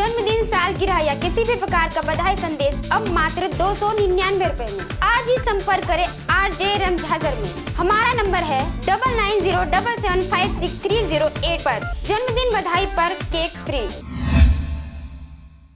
जन्मदिन, सालगिरह या किसी भी प्रकार का बधाई संदेश अब मात्र 299 रुपए में। आज ही संपर्क करें RJ रमझाजर में। हमारा नंबर है 9907756308 पर। जन्मदिन बधाई पर केक फ्री।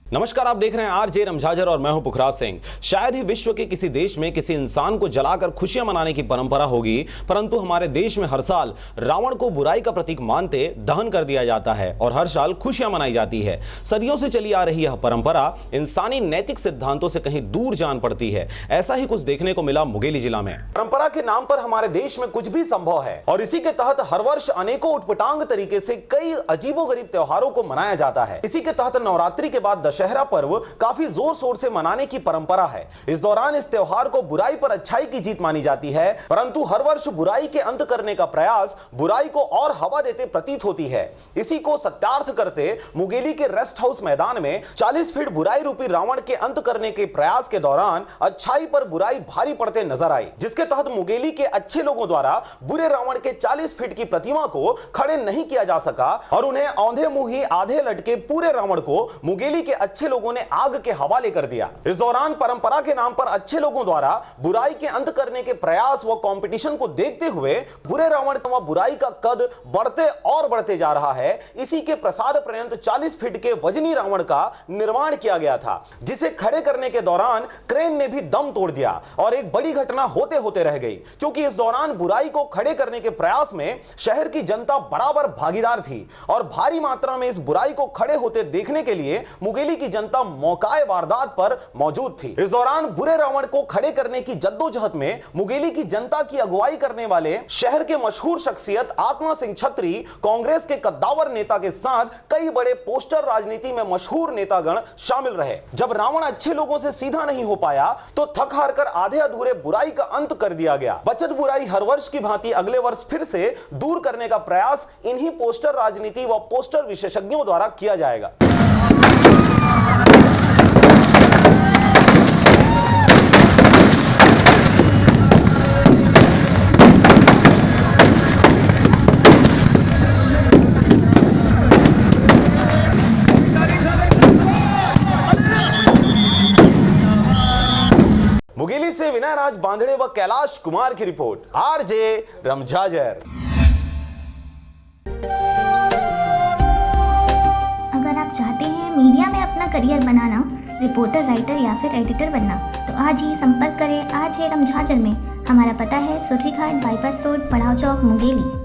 नमस्कार, आप देख रहे हैं RJ रमझाजर और मैं हूं पुखराज सिंह। शायद ही विश्व के किसी देश में किसी इंसान को जलाकर खुशियां मनाने की परंपरा होगी, परंतु हमारे देश में हर साल रावण को बुराई का प्रतीक मानते दहन कर दिया जाता है और हर साल खुशियां मनाई जाती है। सदियों से चली आ रही यह परंपरा इंसानी नैतिक सिद्धांतों से कहीं दूर जान पड़ती है। ऐसा ही कुछ देखने को मिला मुंगेली जिला में। परंपरा के नाम पर हमारे देश में कुछ भी संभव है और इसी के तहत हर वर्ष अनेकों उटपटांग तरीके से कई अजीबोगरीब त्योहारों को मनाया जाता है। इसी के तहत नवरात्रि के बाद दशहरा पर्व काफी जोर शोर से मनाने की परंपरा है। इस दौरान इस त्योहार को बुराई पर अच्छाई की जीत मानी जाती है, परंतु हर वर्ष बुराई के अंत करने का प्रयास बुराई को और हवा देते प्रतीत होती है। इसी को सत्यार्थ करते मुंगेली के रेस्ट हाउस मैदान में 40 फीट बुराई रूपी रावण के अंत करने के प्रयास के दौरान अच्छाई पर बुराई भारी पड़ते नजर आई, जिसके तहत मुंगेली के अच्छे लोगों द्वारा बुरे रावण के 40 फीट की प्रतिमा को खड़े नहीं किया जा सका और उन्हें औंधे मुंह ही आधे लटके पूरे रावण को मुंगेली के अच्छे लोगों ने आग के हवाले कर दिया। इस दौरान परंपरा के नाम पर अच्छे लोगों द्वारा बुराई के अंत करने के प्रयास व कंपटीशन को देखते हुए बुरे रावण व बुराई का कद बढ़ते और बढ़ते जा रहा है। इसी के प्रसाद पर्यंत 40 फीट के वजनी रावण का निर्माण किया गया था, जिसे खड़े करने के दौरान क्रेन ने भी दम तोड़ दिया और एक बड़ी घटना होते होते रह गई, क्योंकि इस दौरान बुराई को खड़े करने के प्रयास में शहर की जनता बराबर भागीदार थी और भारी मात्रा में इस बुराई को खड़े होते देखने के लिए मुंगेली की जनता मौकाए वारदात पर मौजूद थी। इस दौरान बुरे रावण को खड़े करने की जद्दोजहद में मुंगेली की जनता की अगुवाई करने वाले शहर के मशहूर शख्सियत आत्मा सिंह छत्री, कांग्रेस के कद्दावर नेता के साथ कई बड़े पोस्टर राजनीति में मशहूर नेतागण शामिल रहे। जब रावण अच्छे लोगों से सीधा नहीं हो पाया तो थक हार कर आधे अधूरे बुराई का अंत कर दिया गया। बचत बुराई हर वर्ष की भांति अगले वर्ष फिर से दूर करने का प्रयास इन्हीं पोस्टर राजनीति व पोस्टर विशेषज्ञों द्वारा किया जाएगा। मुंगेली से विनय राज बांधड़े व कैलाश कुमार की रिपोर्ट, RJ रमझाजर। अगर आप चाहते हैं मीडिया में अपना करियर बनाना, रिपोर्टर, राइटर या फिर एडिटर बनना, तो आज ही संपर्क करें RJ रमझाजर में। हमारा पता है सुर्रीघाट बाईपास रोड, पड़ाव चौक, मुंगेली।